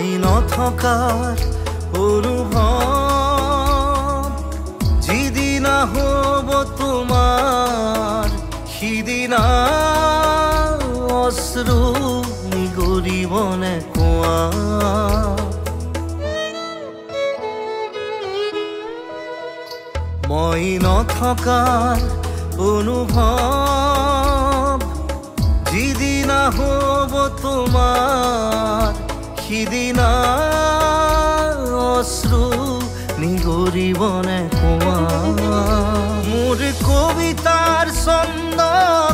মই নথকাৰ অনুভৱ যিদিনা হ'ব তোমাৰ সিদিনা অশ্ৰু নিগৰিবনে কোৱা মই নথকাৰ অনুভৱ যিদিনা হ'ব তোমাৰ সিদিনা অশ্ৰু নিগৰিবনে কোৱা মোৰ কবিতাৰ ছন্দ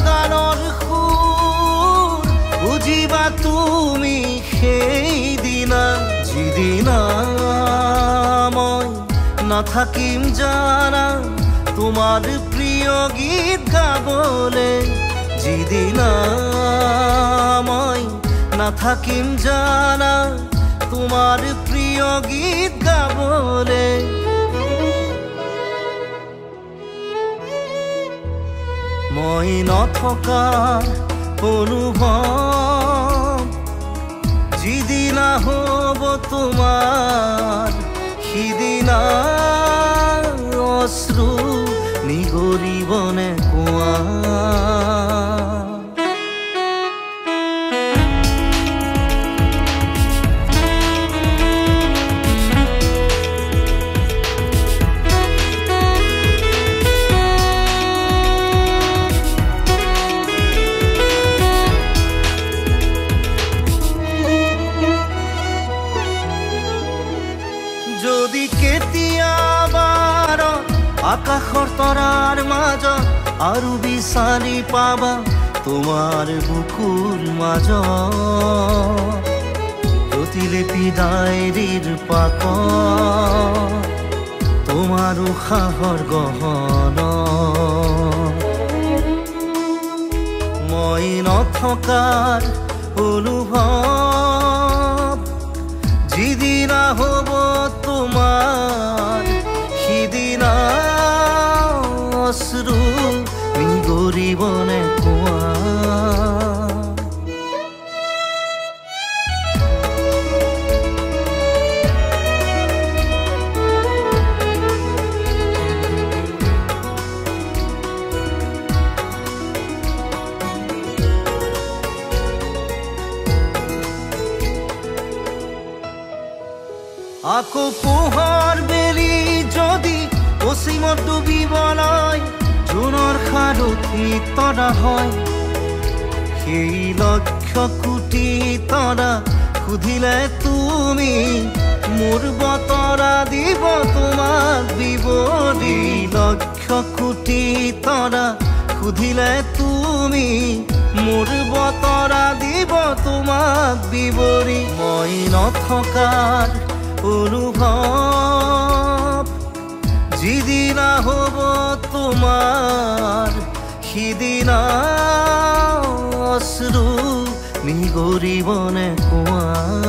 গানৰ সুৰ বুজিবা তুমি সেইদিনা যিদিনা মই নাথাকিম জানা তোমাৰ প্ৰিয় গীত গাবলে যিদিনা মই নাথাকিম জানা তোমাৰ প্ৰিয় গীত গাবলে মই নথকাৰ অনুভৱ যিদিনা হ'ব তোমাৰ সিদিনা অশ্ৰু নিগৰিবনে কোৱা যদি কেতিয়াবাৰ আকাশৰ তৰাৰ মাজত আৰু বিচাৰি পাবা তোমাৰ বুকুৰ মাজত প্ৰতিলিপি ডায়েৰীৰ পাকত তোমাৰ উশাহৰ গহন মই নথকাৰ অনুভৱ যিদিনা হ'ব তোমাৰ সিদিনা অশ্ৰু নিগৰিবনে কোৱা আকৌ পোহৰ বেলি যদি পশ্চিমত ডুবিবলৈ জোনৰ সাৰথি তৰা হয় সেই লক্ষ কোটি তৰা সুধিলে তুমি মোৰ বতৰা দিব তোমাক বিৱৰি লক্ষ কোটি তৰা সুধিলে তুমি মোৰ বতৰা দিব তোমাক বিৱৰি মই নথকাৰ অনুভৱ যিদিনা হ'ব তোমাৰ সিদিনা অশ্ৰু নিগৰিবনে কোৱা